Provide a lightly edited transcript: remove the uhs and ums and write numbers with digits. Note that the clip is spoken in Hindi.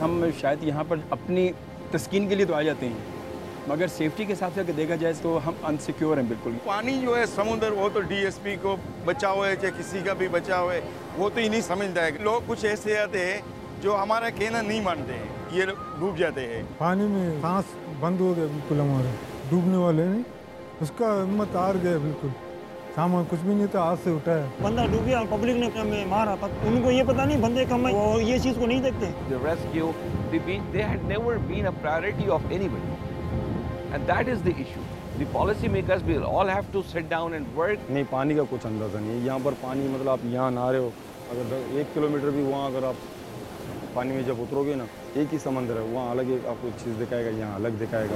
हम शायद यहाँ पर अपनी तस्कीन के लिए तो आ जाते हैं, मगर सेफ्टी के हिसाब से अगर देखा जाए तो हम अनसिक्योर हैं बिल्कुल। पानी जो है समुद्र, वो तो डीएसपी को बचाव है, चाहे किसी का भी बचाव है, वो तो ही नहीं समझता है। लोग कुछ ऐसे आते हैं जो हमारा कहना नहीं मानते हैं, ये डूब जाते हैं। पानी में सांस बंद हो गया बिल्कुल, हमारे डूबने वाले नहीं, उसका हिम्मत हार गया बिल्कुल। सामान कुछ भी नहीं था, हाथ से उठा है। बंदा डूब गया, पब्लिक ने हमें मारा, उनको ये पता नहीं बंदे कम है, वो ये चीज को नहीं देखते। The rescue, they had never been a priority of anybody, and that is the issue. The policymakers will all have to sit down and work. नहीं, पानी का कुछ अंदाज़ा नहीं है यहाँ पर। पानी मतलब आप यहाँ नहा रहे हो, अगर 1 किलोमीटर भी वहाँ अगर आप पानी में जब उतरोगे ना, एक ही समंदर है, वहाँ अलग एक आपको चीज़ दिखाएगा, यहाँ अलग दिखाएगा।